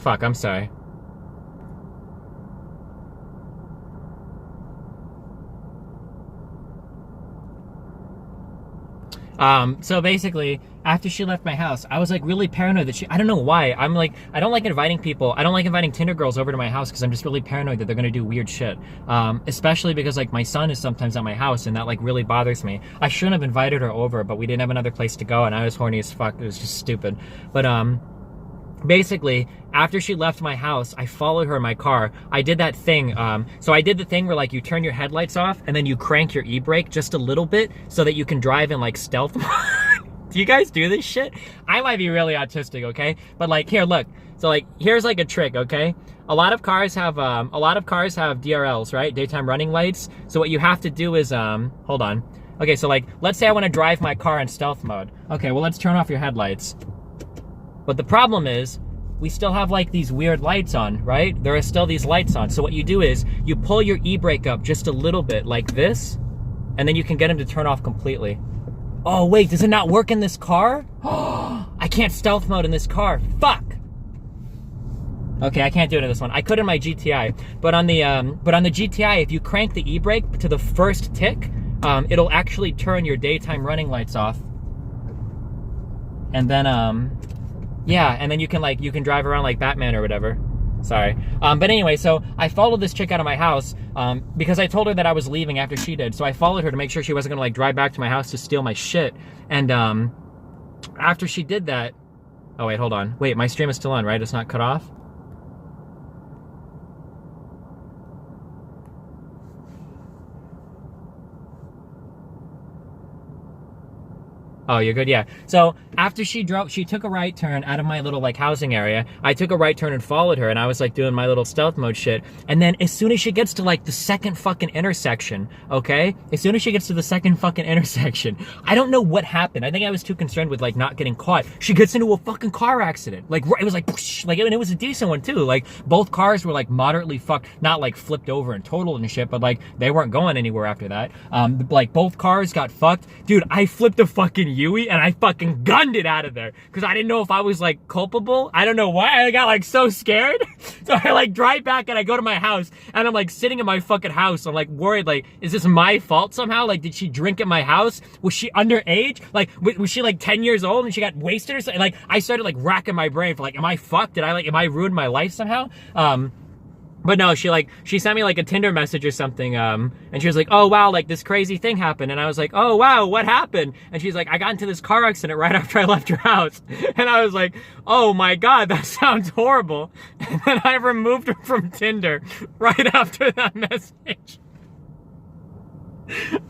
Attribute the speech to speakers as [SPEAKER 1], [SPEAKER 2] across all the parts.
[SPEAKER 1] Fuck, I'm sorry. So basically, after she left my house, I was like really paranoid that I don't know why. I'm like, I don't like inviting people. I don't like inviting Tinder girls over to my house because I'm just really paranoid that they're gonna do weird shit. Especially because like my son is sometimes at my house and that like really bothers me. I shouldn't have invited her over, but we didn't have another place to go and I was horny as fuck. It was just stupid. But, basically, after she left my house, I followed her in my car. I did that thing. So I did the thing where like you turn your headlights off and then you crank your e-brake just a little bit so that you can drive in like stealth mode. Do you guys do this shit? I might be really autistic, okay? But like, here, look. So like, here's like a trick, okay? A lot of cars have DRLs, right? Daytime running lights. So what you have to do is, hold on. Okay, so like, let's say I want to drive my car in stealth mode. Okay, well, let's turn off your headlights. But the problem is, we still have like these weird lights on, right? There are still these lights on. So what you do is, you pull your e-brake up just a little bit like this, and then you can get them to turn off completely. Oh wait, does it not work in this car? I can't stealth mode in this car, fuck! Okay, I can't do it in this one. I could in my GTI, but on the GTI, if you crank the e-brake to the first tick, it'll actually turn your daytime running lights off. And then, yeah, and then you can drive around like Batman or whatever. Sorry. But anyway, so I followed this chick out of my house because I told her that I was leaving after she did. So I followed her to make sure she wasn't gonna like drive back to my house to steal my shit. And after she did that, oh wait, hold on. Wait, my stream is still on, right? It's not cut off? Oh, you're good? Yeah. So after she took a right turn out of my little like housing area. I took a right turn and followed her and I was like doing my little stealth mode shit. And then as soon as she gets to like the second fucking intersection, okay? As soon as she gets to the second fucking intersection, I don't know what happened. I think I was too concerned with like not getting caught. She gets into a fucking car accident. Like it was like, whoosh, like, and it was a decent one too. Like both cars were like moderately fucked, not like flipped over and totaled and shit, but like they weren't going anywhere after that. Like both cars got fucked. Dude, I flipped a fucking Yui and I fucking gunned it out of there because I didn't know if I was like culpable. I don't know why. I got like so scared. So I like drive back and I go to my house and I'm like sitting in my fucking house. I'm like worried, like, is this my fault somehow? Like, did she drink at my house? Was she underage? Like, was she like 10 years old and she got wasted or something? Like, I started like racking my brain for like, am I fucked? Am I ruined my life somehow? But no, she sent me like a Tinder message or something, and she was like, oh wow, like this crazy thing happened, and I was like, oh wow, what happened? And she's like, I got into this car accident right after I left your house, and I was like, oh my god, that sounds horrible, and then I removed her from Tinder right after that message.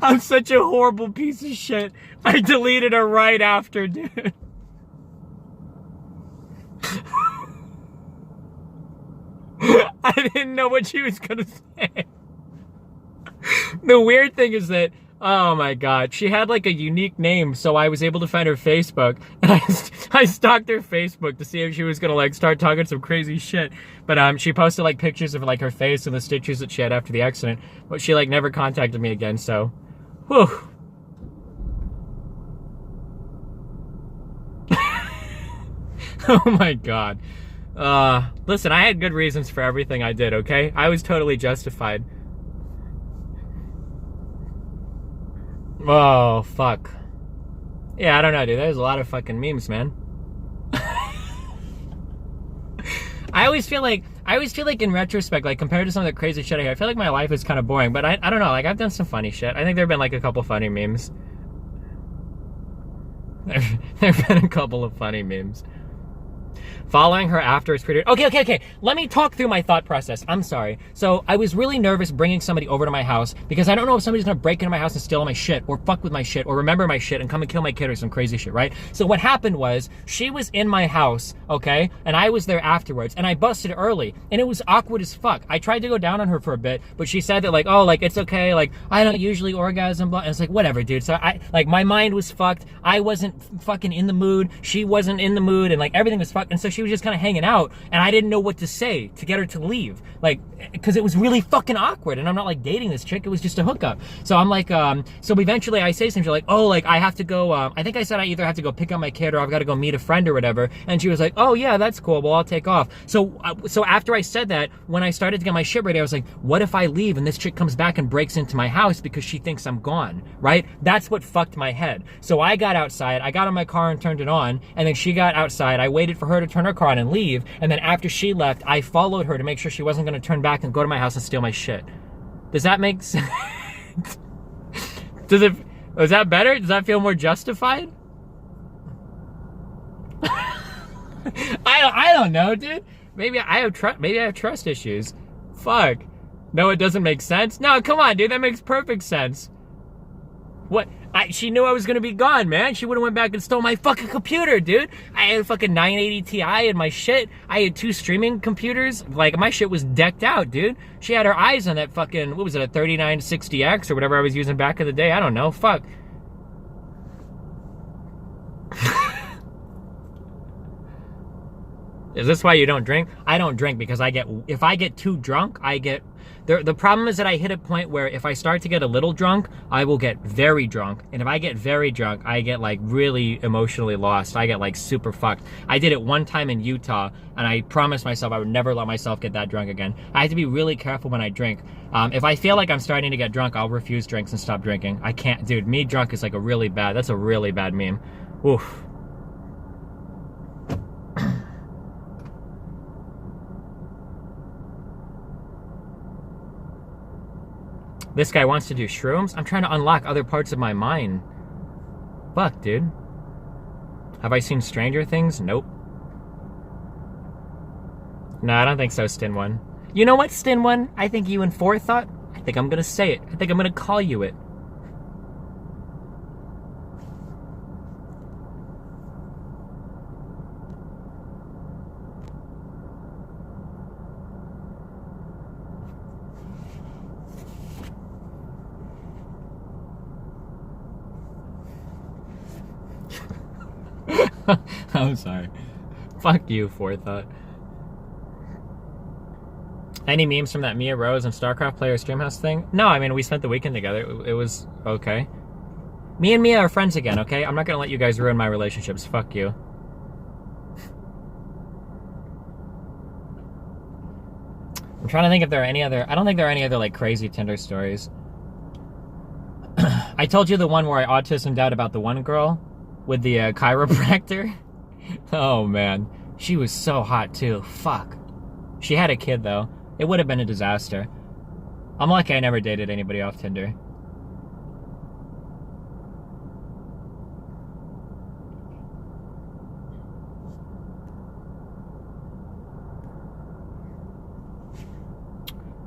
[SPEAKER 1] I'm such a horrible piece of shit. I deleted her right after, dude. I didn't know what she was gonna say. The weird thing is that, oh my god, she had like a unique name, so I was able to find her Facebook, and I stalked her Facebook to see if she was gonna like start talking some crazy shit. But she posted like pictures of like her face and the stitches that she had after the accident, but she like never contacted me again, so, whew. Oh my god. Listen, I had good reasons for everything I did, okay? I was totally justified. Oh, fuck. Yeah, I don't know, dude. There's a lot of fucking memes, man. I always feel like in retrospect, like compared to some of the crazy shit I hear, I feel like my life is kind of boring, but I don't know, like I've done some funny shit. I think there have been like a couple funny memes. There've been a couple of funny memes. Following her after is pretty... Okay. Let me talk through my thought process. I'm sorry. So I was really nervous bringing somebody over to my house because I don't know if somebody's gonna break into my house and steal my shit or fuck with my shit or remember my shit and come and kill my kid or some crazy shit, right? So what happened was she was in my house, okay? And I was there afterwards and I busted early and it was awkward as fuck. I tried to go down on her for a bit, but she said that like, oh, like it's okay. Like I don't usually orgasm, blah. And it's like, whatever, dude. So my mind was fucked. I wasn't fucking in the mood. She wasn't in the mood and like everything was fucked. fuck? And so she was just kind of hanging out, and I didn't know what to say to get her to leave. Like, because it was really fucking awkward, and I'm not like dating this chick, it was just a hookup. So I'm like, so eventually I say something like, oh, like I have to go, I think I said I either have to go pick up my kid or I've got to go meet a friend or whatever. And she was like, oh yeah, that's cool, well I'll take off. So after I said that, when I started to get my shit ready, I was like, what if I leave and this chick comes back and breaks into my house because she thinks I'm gone, right? That's what fucked my head. So I got outside, I got in my car and turned it on, and then she got outside, I waited for her to turn her car on and leave, and then after she left, I followed her to make sure she wasn't gonna turn back and go to my house and steal my shit. Does that make sense? Is that better? Does that feel more justified? I don't know, dude. Maybe I have trust issues. Fuck. No, it doesn't make sense. No, come on, dude. That makes perfect sense. What? She knew I was gonna be gone, man. She would've went back and stole my fucking computer, dude. I had a fucking 980 Ti and my shit. I had 2 streaming computers. Like, my shit was decked out, dude. She had her eyes on that fucking, what was it, a 3960X or whatever I was using back in the day. I don't know. Fuck. Is this why you don't drink? I don't drink because if I get too drunk, the problem is that I hit a point where if I start to get a little drunk, I will get very drunk. And if I get very drunk, I get like really emotionally lost. I get like super fucked. I did it one time in Utah, and I promised myself I would never let myself get that drunk again. I have to be really careful when I drink. If I feel like I'm starting to get drunk, I'll refuse drinks and stop drinking. I can't, dude, me drunk is like that's a really bad meme. Oof. This guy wants to do shrooms? I'm trying to unlock other parts of my mind. Fuck, dude. Have I seen Stranger Things? Nope. No, I don't think so, Stin1. You know what, Stin1? I think you in forethought. I think I'm gonna say it. I think I'm gonna call you it. I'm sorry. Fuck you, forethought. Any memes from that Mia Rose and StarCraft player Streamhouse thing? No, I mean, we spent the weekend together. It was okay. Me and Mia are friends again, okay? I'm not gonna let you guys ruin my relationships. Fuck you. I'm trying to think if there are any other... I don't think there are any other, like, crazy Tinder stories. I told you the one where I autismed out about the one girl with the chiropractor. Oh, man. She was so hot, too. Fuck. She had a kid, though. It would have been a disaster. I'm lucky I never dated anybody off Tinder.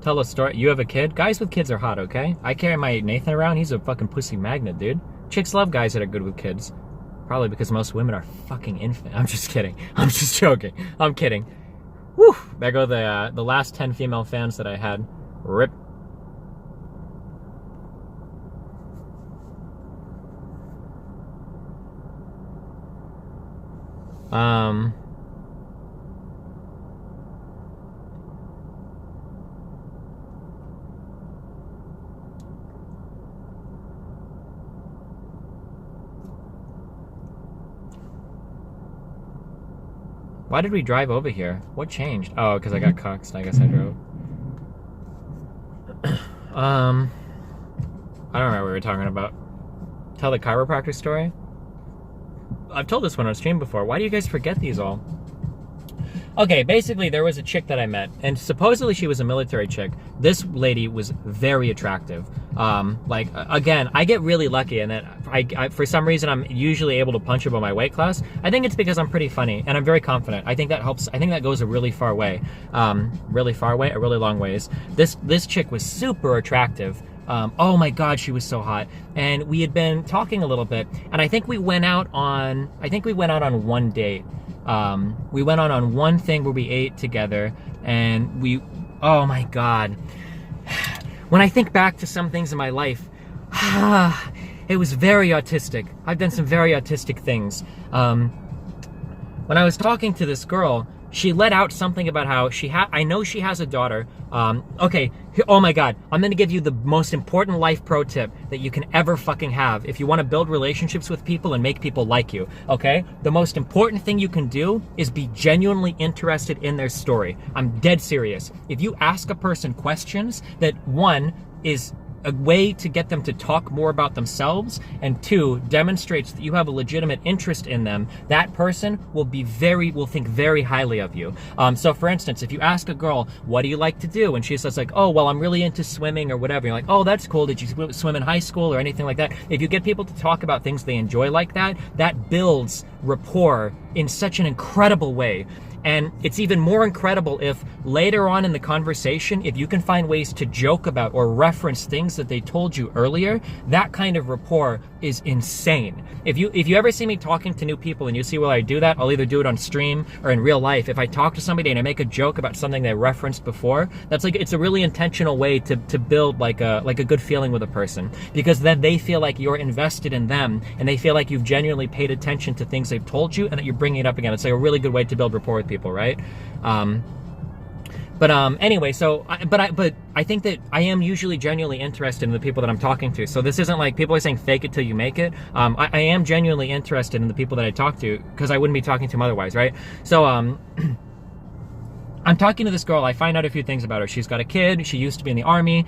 [SPEAKER 1] Tell a story. You have a kid? Guys with kids are hot, okay? I carry my Nathan around. He's a fucking pussy magnet, dude. Chicks love guys that are good with kids. Probably because most women are fucking infant. I'm just kidding. I'm just joking. I'm kidding. Whew. There go the last 10 female fans that I had. Rip. Why did we drive over here? What changed? Oh, because I got cuxed. I guess I drove. I don't know what we were talking about. Tell the chiropractor story? I've told this one on stream before. Why do you guys forget these all? Okay, basically there was a chick that I met, and supposedly she was a military chick. This lady was very attractive. Like, again, I get really lucky in that I for some reason I'm usually able to punch above my weight class. I think it's because I'm pretty funny, and I'm very confident. I think that helps. I think that goes a really far way. Really far way, a really long ways. This chick was super attractive. Oh my God, she was so hot. And we had been talking a little bit, and I think we went out on one date. We went on one thing where we ate together, and oh my God. When I think back to some things in my life, it was very autistic. I've done some very autistic things. when I was talking to this girl, she let out something about how I know she has a daughter. Okay, oh my God, I'm gonna give you the most important life pro tip that you can ever fucking have if you wanna build relationships with people and make people like you, okay? The most important thing you can do is be genuinely interested in their story. I'm dead serious. If you ask a person questions that, one, is a way to get them to talk more about themselves, and two, demonstrates that you have a legitimate interest in them, that person will think very highly of you. So for instance, if you ask a girl, what do you like to do? And she says like, oh, well, I'm really into swimming or whatever. You're like, oh, that's cool. Did you swim in high school or anything like that? If you get people to talk about things they enjoy like that, that builds rapport in such an incredible way. And it's even more incredible if later on in the conversation, if you can find ways to joke about or reference things that they told you earlier, that kind of rapport is insane. If you ever see me talking to new people and you see where I do that, I'll either do it on stream or in real life. If I talk to somebody and I make a joke about something they referenced before, that's like, it's a really intentional way to build like a good feeling with a person, because then they feel like you're invested in them and they feel like you've genuinely paid attention to things they've told you and that you're bringing it up again. It's like a really good way to build rapport with people, right? Anyway, so I think that I am usually genuinely interested in the people that I'm talking to. So this isn't like people are saying fake it till you make it. I am genuinely interested in the people that I talk to, because I wouldn't be talking to them otherwise, right? So I'm talking to this girl. I find out a few things about her. She's got a kid. She used to be in the army.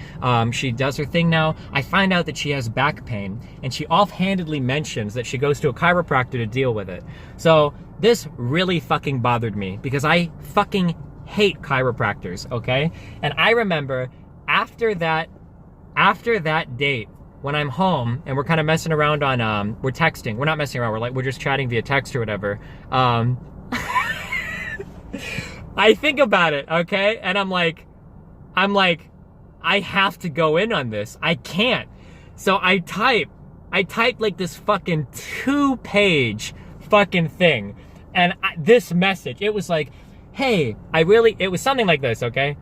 [SPEAKER 1] She does her thing now. I find out that she has back pain, and she offhandedly mentions that she goes to a chiropractor to deal with it. So this really fucking bothered me, because I fucking hate chiropractors, okay? And I remember after that date, when I'm home and we're kind of messing around on, we're texting. We're not messing around. We're just chatting via text or whatever. I think about it, okay? And I'm like, I have to go in on this. I can't. So I type like this fucking 2-page fucking thing. And this message, it was like, hey, it was something like this, okay?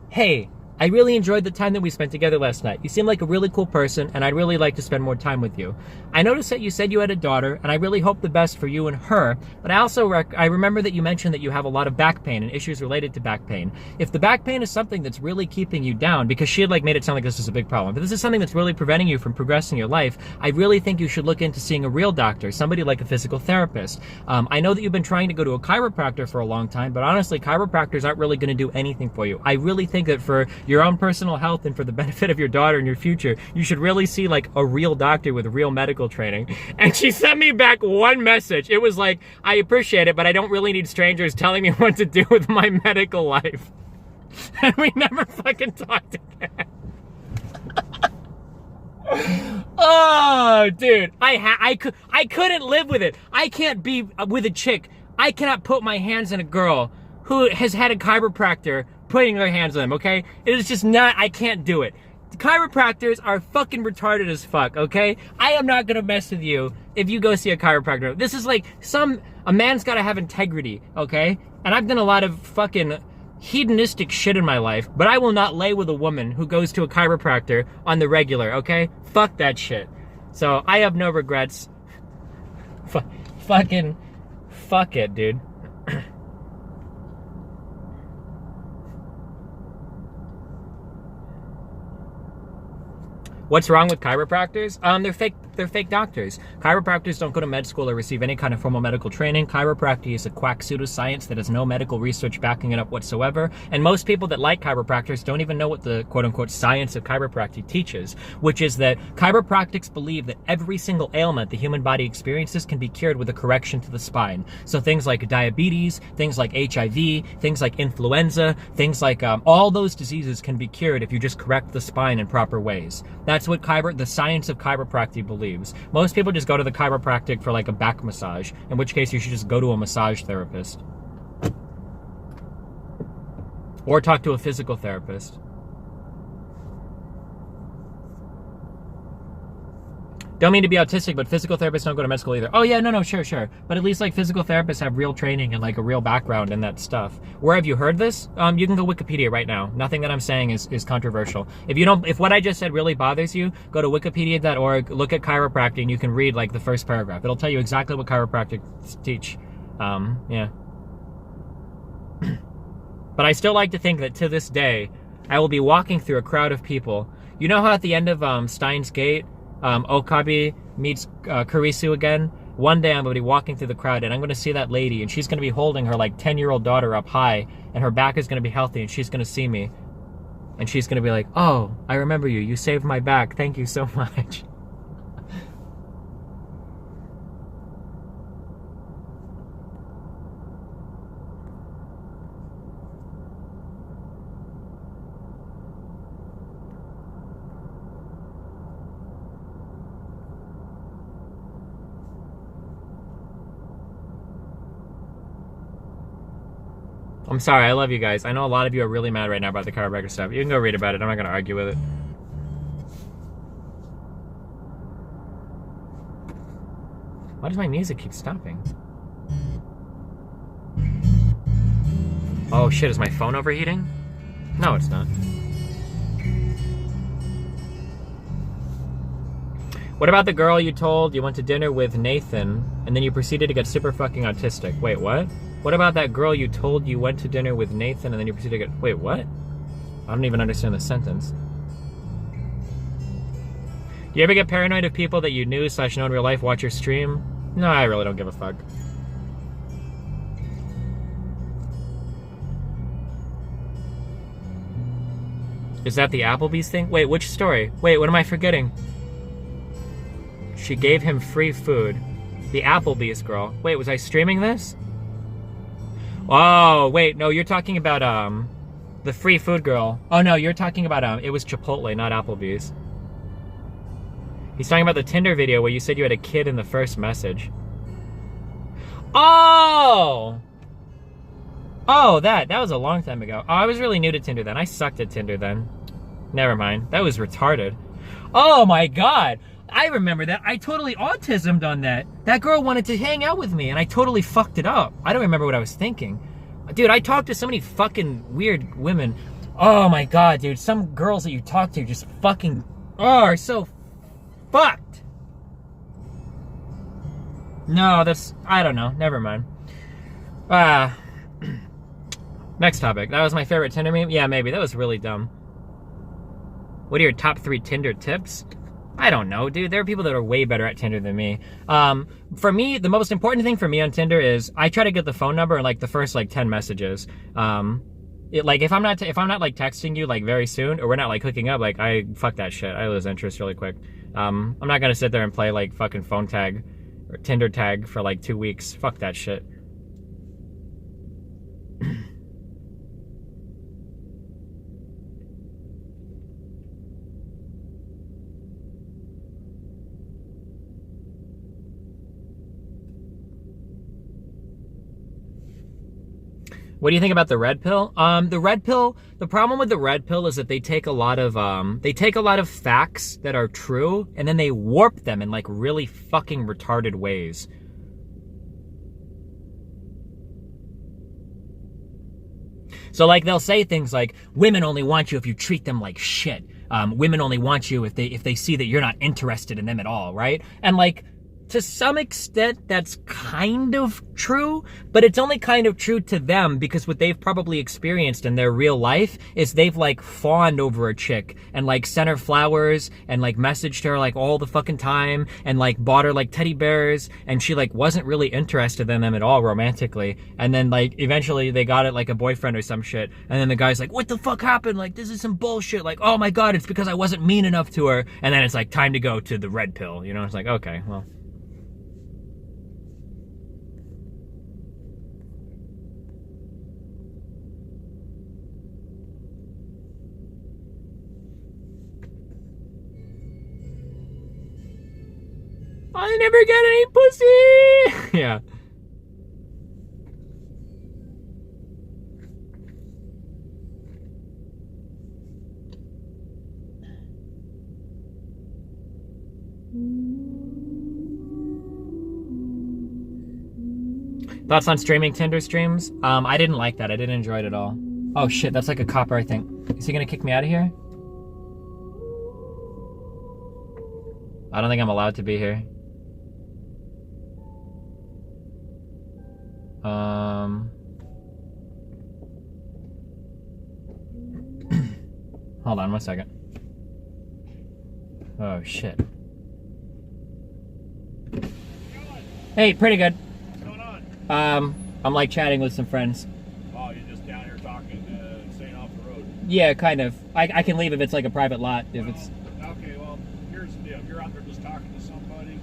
[SPEAKER 1] Hey, I really enjoyed the time that we spent together last night. You seem like a really cool person, and I'd really like to spend more time with you. I noticed that you said you had a daughter, and I really hope the best for you and her, but I also I remember that you mentioned that you have a lot of back pain and issues related to back pain. If the back pain is something that's really keeping you down, because she had like made it sound like this is a big problem, but this is something that's really preventing you from progressing your life, I really think you should look into seeing a real doctor, somebody like a physical therapist. I know that you've been trying to go to a chiropractor for a long time, but honestly, chiropractors aren't really going to do anything for you. I really think that for your own personal health and for the benefit of your daughter and your future, you should really see like a real doctor with real medical training. And she sent me back one message. It was like, I appreciate it, but I don't really need strangers telling me what to do with my medical life. And we never fucking talked again. Oh, dude, I couldn't live with it. I can't be with a chick. I cannot put my hands on a girl who has had a chiropractor putting their hands on them, okay? It is just not, I can't do it. Chiropractors are fucking retarded as fuck, okay? I am not gonna mess with you if you go see a chiropractor. This is like a man's gotta have integrity, okay? And I've done a lot of fucking hedonistic shit in my life, but I will not lay with a woman who goes to a chiropractor on the regular, okay? Fuck that shit. So I have no regrets. Fucking fuck it, dude. What's wrong with chiropractors? They're fake doctors. Chiropractors don't go to med school or receive any kind of formal medical training. Chiropractic is a quack pseudoscience that has no medical research backing it up whatsoever. And most people that like chiropractors don't even know what the quote-unquote science of chiropractic teaches, which is that chiropractics believe that every single ailment the human body experiences can be cured with a correction to the spine. So things like diabetes, things like HIV, things like influenza, things like all those diseases can be cured if you just correct the spine in proper ways. That's what the science of chiropractic believes. Most people just go to the chiropractic for like a back massage, in which case you should just go to a massage therapist. Or talk to a physical therapist. Don't mean to be autistic, but physical therapists don't go to med school either. Oh yeah, no, sure. But at least like physical therapists have real training and like a real background in that stuff. Where have you heard this? You can go Wikipedia right now. Nothing that I'm saying is controversial. If what I just said really bothers you, go to wikipedia.org, look at chiropractic, and you can read like the first paragraph. It'll tell you exactly what chiropractics teach. Yeah. But I still like to think that to this day, I will be walking through a crowd of people. You know how at the end of Steins Gate, Okabe meets Kurisu again? One day I'm going to be walking through the crowd and I'm going to see that lady and she's going to be holding her like 10-year-old daughter up high and her back is going to be healthy and she's going to see me. And she's going to be like, oh, I remember you. You saved my back. Thank you so much. I'm sorry, I love you guys. I know a lot of you are really mad right now about the chiropractor stuff. You can go read about it. I'm not going to argue with it. Why does my music keep stopping? Oh shit, is my phone overheating? No, it's not. What about the girl you told you went to dinner with Nathan and then you proceeded to get super fucking autistic? Wait, what? What about that girl you told you went to dinner with Nathan and then you proceeded to get... Wait, what? I don't even understand the sentence. Do you ever get paranoid of people that you knew / know in real life watch your stream? No, I really don't give a fuck. Is that the Applebee's thing? Wait, which story? Wait, what am I forgetting? She gave him free food. The Applebee's girl. Wait, was I streaming this? Oh, wait, no, you're talking about, the free food girl. Oh, no, you're talking about, it was Chipotle, not Applebee's. He's talking about the Tinder video where you said you had a kid in the first message. Oh! Oh, that was a long time ago. Oh, I was really new to Tinder then. I sucked at Tinder then. Never mind. That was retarded. Oh my god! I remember that. I totally autismed on that. That girl wanted to hang out with me and I totally fucked it up. I don't remember what I was thinking. Dude, I talked to so many fucking weird women. Oh my god, dude. Some girls that you talk to just fucking are so fucked. No, that's... I don't know. Never mind. Next topic. That was my favorite Tinder meme? Yeah, maybe. That was really dumb. What are your top 3 Tinder tips? I don't know, dude. There are people that are way better at Tinder than me. For me, the most important thing for me on Tinder is I try to get the phone number in like the first like 10 messages. Like if I'm not like texting you like very soon or we're not like hooking up, like fuck that shit. I lose interest really quick. I'm not gonna sit there and play like fucking phone tag or Tinder tag for like 2 weeks. Fuck that shit. What do you think about the red pill? The red pill, the problem with the red pill is that they take a lot of facts that are true and then they warp them in like really fucking retarded ways. So like they'll say things like, women only want you if you treat them like shit. Women only want you if they see that you're not interested in them at all, right? And like, to some extent, that's kind of true, but it's only kind of true to them because what they've probably experienced in their real life is they've like fawned over a chick and like sent her flowers and like messaged her like all the fucking time and like bought her like teddy bears and she like wasn't really interested in them at all romantically. And then like eventually they got it like a boyfriend or some shit. And then the guy's like, what the fuck happened? Like this is some bullshit. Like, oh my God, it's because I wasn't mean enough to her. And then it's like time to go to the red pill. You know, it's like, okay, well. I never get any pussy! Yeah. Thoughts on streaming Tinder streams? I didn't like that. I didn't enjoy it at all. Oh shit, that's like a copper, I think. Is he gonna kick me out of here? I don't think I'm allowed to be here. Hold on 1 second. Oh shit. Hey, pretty good.
[SPEAKER 2] What's going on?
[SPEAKER 1] I'm like chatting with some friends.
[SPEAKER 2] Oh, you're just down here talking, staying off the road.
[SPEAKER 1] Yeah, kind of. I can leave if it's like a private lot. If it's
[SPEAKER 2] Okay, well, here's the deal. If you're out there just talking to somebody,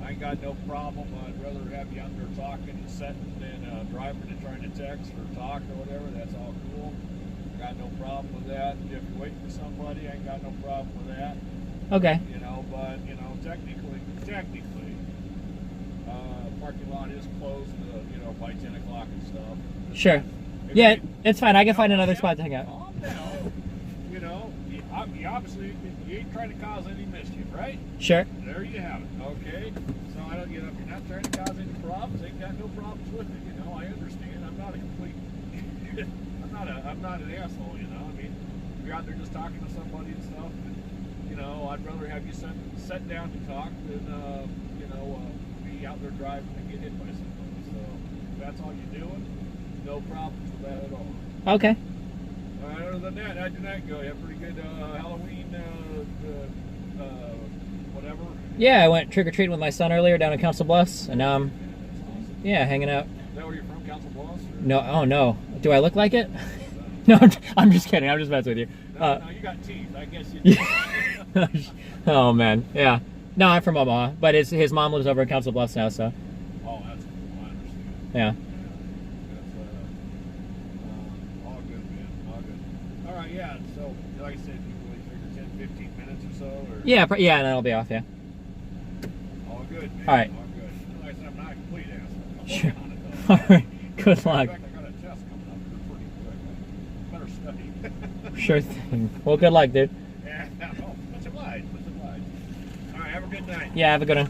[SPEAKER 2] I ain't got no problem. I'd rather have you out there talking and setting than driving and trying to text or talk or whatever. That's all cool. Got no problem with that. If you're waiting for somebody, I ain't got no problem with that.
[SPEAKER 1] okay.
[SPEAKER 2] You know, but, you know, technically, parking lot is closed, you know, by 10 o'clock and stuff.
[SPEAKER 1] Sure. Yeah, it's fine. I can find another spot to hang out.
[SPEAKER 2] Calm down. You know, you obviously, you ain't trying to cause any mischief, right?
[SPEAKER 1] Sure.
[SPEAKER 2] There you have it. Okay. So I don't, you know, if you're not trying to cause any problems, ain't got no problems with it. You know, I understand. I'm not a complete. I'm not an asshole. You know, I mean, if you're out there just talking to somebody and stuff, and, you know, I'd rather have you sit down to talk than, you know, be out there driving and get hit by somebody. So if that's all you're doing, no problems with that at all.
[SPEAKER 1] Okay.
[SPEAKER 2] All right, other than that, how'd your night go? You have pretty good Halloween, whatever?
[SPEAKER 1] Yeah, I went trick-or-treating with my son earlier down in Council Bluffs, and
[SPEAKER 2] That's awesome.
[SPEAKER 1] yeah, hanging out.
[SPEAKER 2] Is that where you're from, Council Bluffs? Or?
[SPEAKER 1] No, oh no. Do I look like it? No, I'm just kidding. I'm just messing with you.
[SPEAKER 2] No, you got teeth. I guess you do.
[SPEAKER 1] Oh man, yeah. No, I'm from Omaha, but his mom lives over in Council Bluffs now, so
[SPEAKER 2] Oh, that's cool. I understand.
[SPEAKER 1] yeah.
[SPEAKER 2] That's all good, man. All good. All right, yeah. So, like I said, you really figure 10, 15 minutes or so? Or?
[SPEAKER 1] Yeah, yeah, and then I'll be off, yeah.
[SPEAKER 2] All good, man.
[SPEAKER 1] All right.
[SPEAKER 2] All good. Like I said, I'm not a complete asshole. I'm
[SPEAKER 1] Sure.
[SPEAKER 2] working on it, though.
[SPEAKER 1] All right, good
[SPEAKER 2] In
[SPEAKER 1] luck.
[SPEAKER 2] fact, I got a test coming up here pretty quick. I better study.
[SPEAKER 1] Sure thing. Well, good luck, dude.
[SPEAKER 2] Yeah, oh, much obliged, much obliged. All right, have a good night.
[SPEAKER 1] Yeah, have a good one.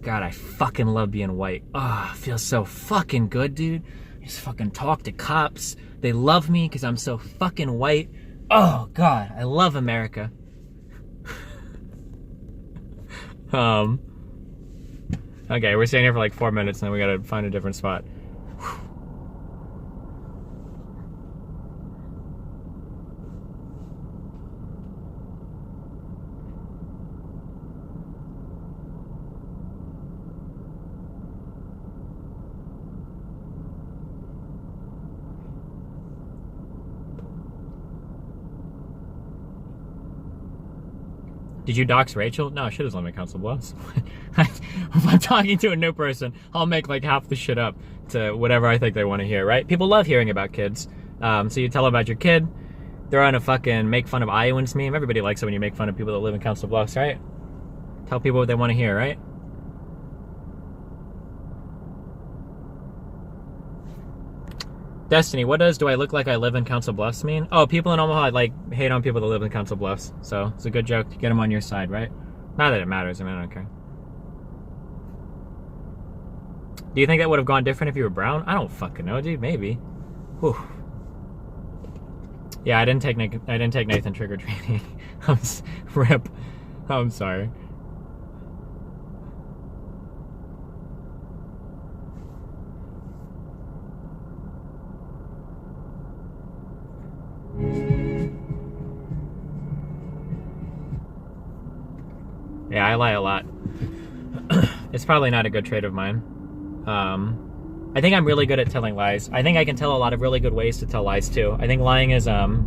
[SPEAKER 1] God, I fucking love being white. Oh, it feels so fucking good, dude. Just fucking talk to cops. They love me because I'm so fucking white. Oh, God, I love America. Okay, we're staying here for like 4 minutes and then we gotta find a different spot. Did you dox Rachel? No, she doesn't live in Council Bluffs. If I'm talking to a new person, I'll make like half the shit up to whatever I think they want to hear, right? People love hearing about kids. So you tell them about your kid, they're on a fucking make fun of Iowans meme. Everybody likes it when you make fun of people that live in Council Bluffs, right? Tell people what they want to hear, right? Destiny, what do I look like I live in Council Bluffs mean? Oh, people in Omaha like hate on people that live in Council Bluffs. So it's a good joke to get them on your side, right? Not that it matters. I mean, I don't care. Do you think that would have gone different if you were brown? I don't fucking know, dude. Maybe. Whew. Yeah, I didn't take Nathan trick or treating. Rip. I'm sorry. Yeah, I lie a lot. It's probably not a good trait of mine. I think I'm really good at telling lies. I think I can tell a lot of really good ways to tell lies too. I think lying is, I'm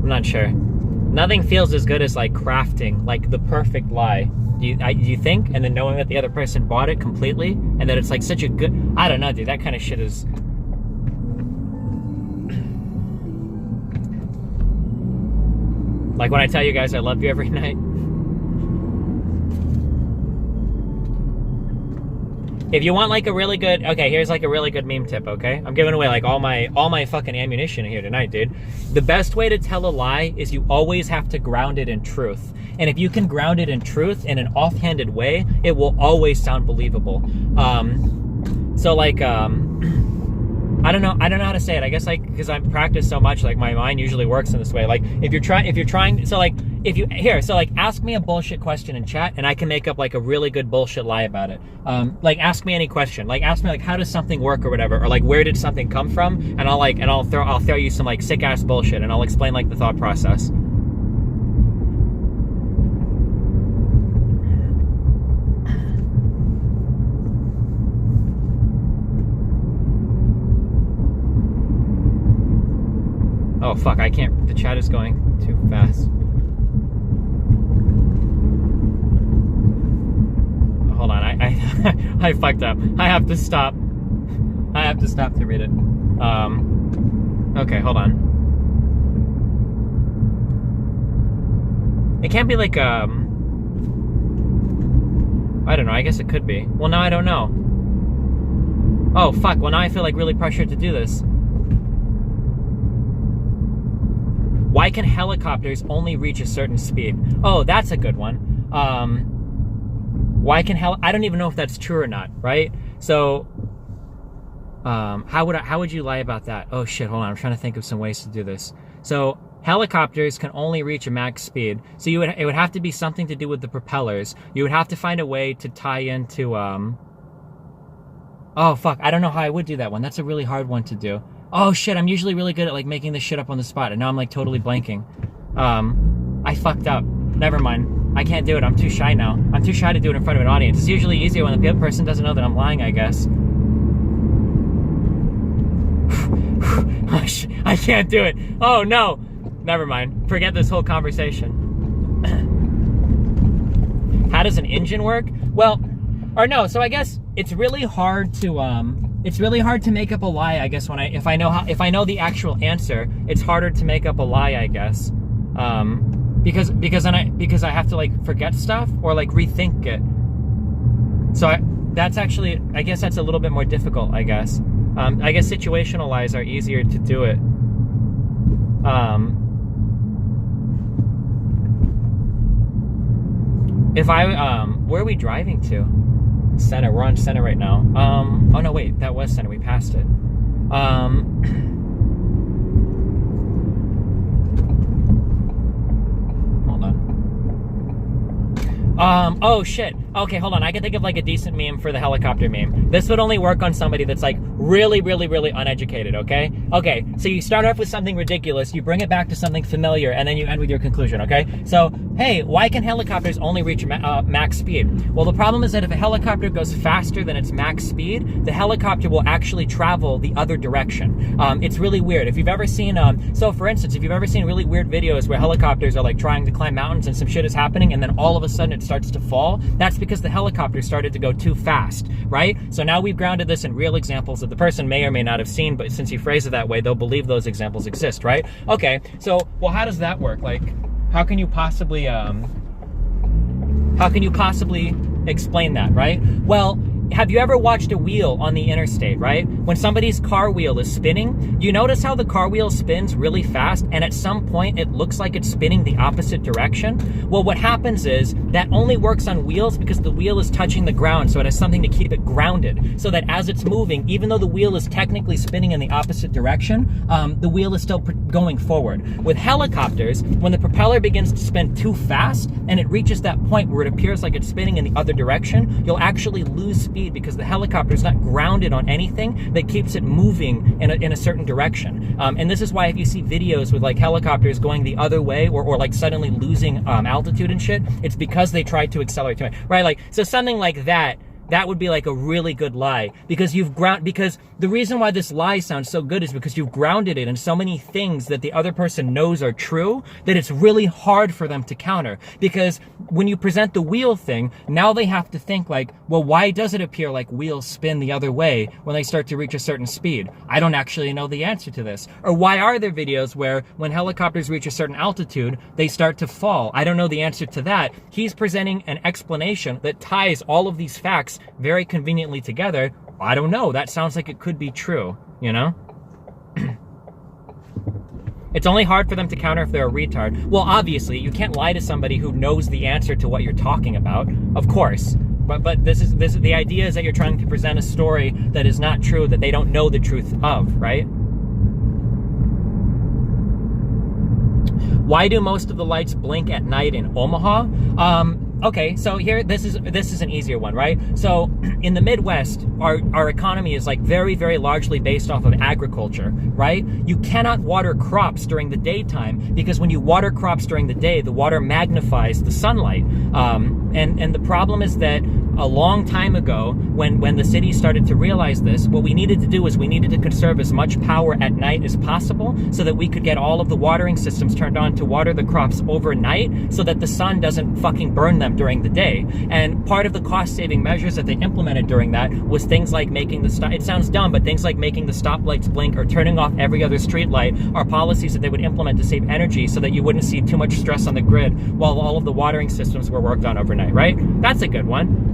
[SPEAKER 1] not sure. Nothing feels as good as like crafting like the perfect lie. You think, and then knowing that the other person bought it completely, and that it's like such a good, I don't know, dude, that kind of shit is... Like when I tell you guys I love you every night. If you want like a really good, okay, here's like a really good meme tip, okay? I'm giving away like all my fucking ammunition here tonight, dude. The best way to tell a lie is you always have to ground it in truth. And if you can ground it in truth in an offhanded way, it will always sound believable. So like, I don't know how to say it. I guess like, because I've practiced so much, like my mind usually works in this way. Like if you're trying, so like, if you here, so like ask me a bullshit question in chat and I can make up like a really good bullshit lie about it. Like ask me any question. Like ask me like how does something work or whatever, or like where did something come from, and I'll throw you some like sick ass bullshit and I'll explain like the thought process. Oh fuck, I can't, the chat is going too fast. Hold on, I fucked up. I have to stop to read it. Okay, hold on. It can't be like, I don't know, I guess it could be. Well, now I don't know. Oh fuck, well now I feel like really pressured to do this. Why can helicopters only reach a certain speed? Oh, that's a good one. Why can I don't even know if that's true or not, right? So, how would you lie about that? Oh shit, hold on, I'm trying to think of some ways to do this. So, helicopters can only reach a max speed. So it would have to be something to do with the propellers. You would have to find a way to tie into, oh fuck, I don't know how I would do that one. That's a really hard one to do. Oh shit, I'm usually really good at like making this shit up on the spot, and now I'm like totally blanking. I fucked up. Never mind. I can't do it. I'm too shy now. I'm too shy to do it in front of an audience. It's usually easier when the other person doesn't know that I'm lying, I guess. I can't do it. Oh no. Never mind. Forget this whole conversation. How does an engine work? Well, or no, so I guess it's really hard to make up a lie, I guess, if I know the actual answer, it's harder to make up a lie, I guess. Because I have to like forget stuff or like rethink it. So I guess that's a little bit more difficult, I guess. I guess situational lies are easier to do it. Where are we driving to? Center. We're on Center right now. Oh no, wait, that was Center. We passed it. Hold on. Oh shit. Okay, hold on. I can think of like a decent meme for the helicopter meme. This would only work on somebody that's like really, really, really uneducated, okay? Okay, so you start off with something ridiculous, you bring it back to something familiar, and then you end with your conclusion, okay? So, hey, why can helicopters only reach max speed? Well, the problem is that if a helicopter goes faster than its max speed, the helicopter will actually travel the other direction. It's really weird. If you've ever seen, so for instance, if you've ever seen really weird videos where helicopters are like trying to climb mountains and some shit is happening and then all of a sudden it starts to fall, that's because the helicopter started to go too fast, right? So now we've grounded this in real examples that the person may or may not have seen, but since you phrase it that way, they'll believe those examples exist, right? Okay, so, well, how does that work? Like, how can you possibly explain that, right? Well, have you ever watched a wheel on the interstate, right? When somebody's car wheel is spinning, you notice how the car wheel spins really fast and at some point it looks like it's spinning the opposite direction? Well, what happens is that only works on wheels because the wheel is touching the ground, so it has something to keep it grounded, so that as it's moving, even though the wheel is technically spinning in the opposite direction, the wheel is still going forward. With helicopters, when the propeller begins to spin too fast and it reaches that point where it appears like it's spinning in the other direction, you'll actually lose speed because the helicopter is not grounded on anything that keeps it moving in a certain direction. And this is why if you see videos with like helicopters going the other way or like suddenly losing altitude and shit, it's because they tried to accelerate too much, right? Like, so something like that would be like a really good lie because because the reason why this lie sounds so good is because you've grounded it in so many things that the other person knows are true that it's really hard for them to counter. Because when you present the wheel thing, now they have to think like, well, why does it appear like wheels spin the other way when they start to reach a certain speed? I don't actually know the answer to this. Or why are there videos where when helicopters reach a certain altitude, they start to fall? I don't know the answer to that. He's presenting an explanation that ties all of these facts very conveniently together. I don't know. That sounds like it could be true, you know? It's only hard for them to counter if they're a retard. Well, obviously, you can't lie to somebody who knows the answer to what you're talking about, of course. But this is the idea is that you're trying to present a story that is not true, that they don't know the truth of, right? Why do most of the lights blink at night in Omaha? Okay, so here, this is an easier one, right? So in the Midwest, our economy is like very, very largely based off of agriculture, right? You cannot water crops during the daytime because when you water crops during the day, the water magnifies the sunlight. And the problem is that a long time ago, when the city started to realize this, what we needed to do was we needed to conserve as much power at night as possible so that we could get all of the watering systems turned on to water the crops overnight so that the sun doesn't fucking burn them during the day. And part of the cost-saving measures that they implemented during that was things like making it sounds dumb, but things like making the stoplights blink or turning off every other street light are policies that they would implement to save energy so that you wouldn't see too much stress on the grid while all of the watering systems were worked on overnight, right? That's a good one.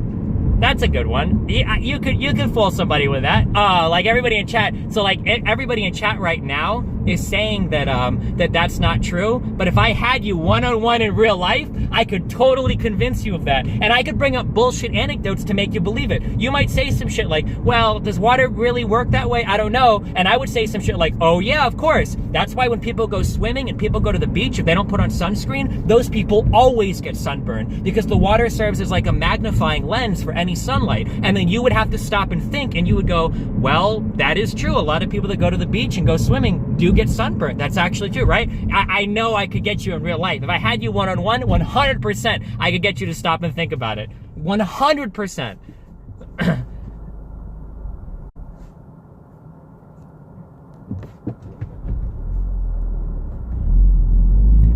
[SPEAKER 1] That's a good one. You could fool somebody with that. Like everybody in chat. So like everybody in chat right now is saying that that's not true. But if I had you one-on-one in real life, I could totally convince you of that. And I could bring up bullshit anecdotes to make you believe it. You might say some shit like, well, does water really work that way? I don't know. And I would say some shit like, oh yeah, of course. That's why when people go swimming and people go to the beach, if they don't put on sunscreen, those people always get sunburned because the water serves as like a magnifying lens for any sunlight. And then you would have to stop and think and you would go, well, that is true. A lot of people that go to the beach and go swimming do get sunburned. That's actually true, right? I know I could get you in real life. If I had you one-on-one, 100%, I could get you to stop and think about it. 100%.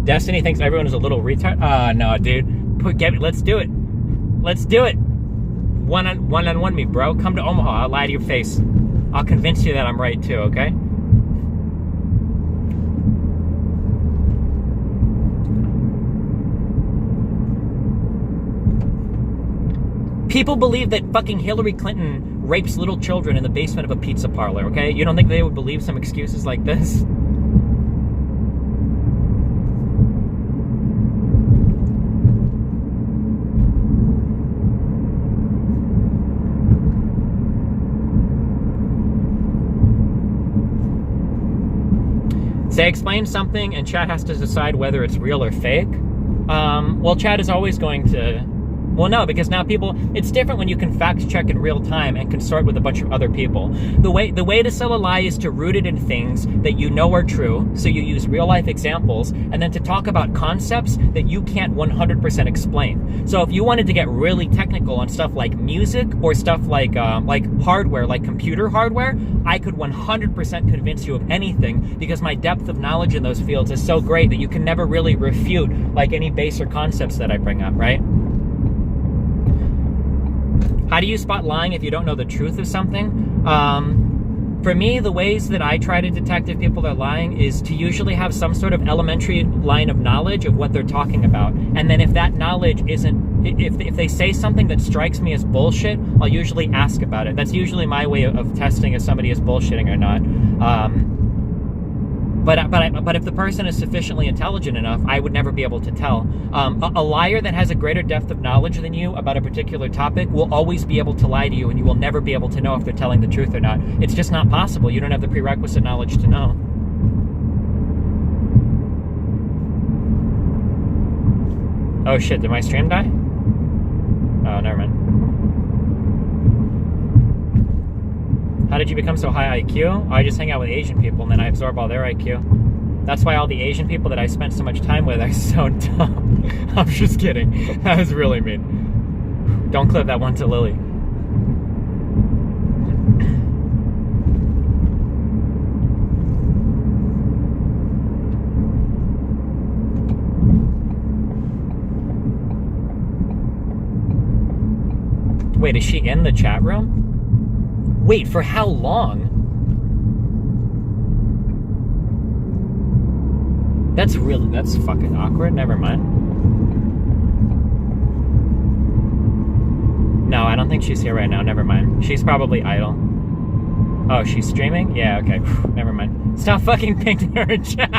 [SPEAKER 1] Destiny thinks everyone is a little retard. No, dude. Let's do it. Let's do it. One-on-one me, bro. Come to Omaha. I'll lie to your face. I'll convince you that I'm right too, okay? People believe that fucking Hillary Clinton rapes little children in the basement of a pizza parlor, okay? You don't think they would believe some excuses like this? Say explain something and chat has to decide whether it's real or fake. Well, chat is always going to... Well, no, because now people, it's different when you can fact check in real time and consort with a bunch of other people. The way to sell a lie is to root it in things that you know are true, so you use real life examples, and then to talk about concepts that you can't 100% explain. So if you wanted to get really technical on stuff like music or stuff like hardware, like computer hardware, I could 100% convince you of anything because my depth of knowledge in those fields is so great that you can never really refute like any baser concepts that I bring up, right? How do you spot lying if you don't know the truth of something? For me, the ways that I try to detect if people are lying is to usually have some sort of elementary line of knowledge of what they're talking about. And then if that knowledge isn't, if they say something that strikes me as bullshit, I'll usually ask about it. That's usually my way of testing if somebody is bullshitting or not. But if the person is sufficiently intelligent enough, I would never be able to tell. A liar that has a greater depth of knowledge than you about a particular topic will always be able to lie to you, and you will never be able to know if they're telling the truth or not. It's just not possible. You don't have the prerequisite knowledge to know. Oh shit, did my stream die? Oh, never mind. How did you become so high IQ? I just hang out with Asian people and then I absorb all their IQ. That's why all the Asian people that I spent so much time with are so dumb. I'm just kidding. That was really mean. Don't clip that one to Lily. Wait, is she in the chat room? Wait, for how long? That's fucking awkward. Never mind. No, I don't think she's here right now. Never mind. She's probably idle. Oh, she's streaming? Yeah, okay. Never mind. Stop fucking pinging her in chat.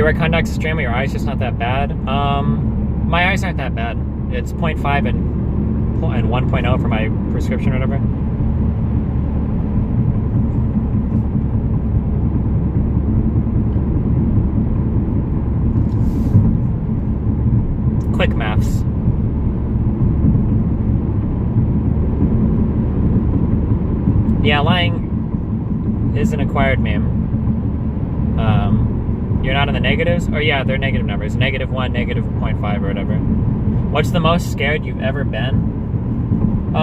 [SPEAKER 1] wear contacts extremely? Your eyes just not that bad? My eyes aren't that bad. It's 0.5 and 1.0 for my prescription or whatever. Quick maths. Yeah, lying is an acquired meme. You're not in the negatives? Or yeah, they're negative numbers. -1, -0.5 or whatever. What's the most scared you've ever been?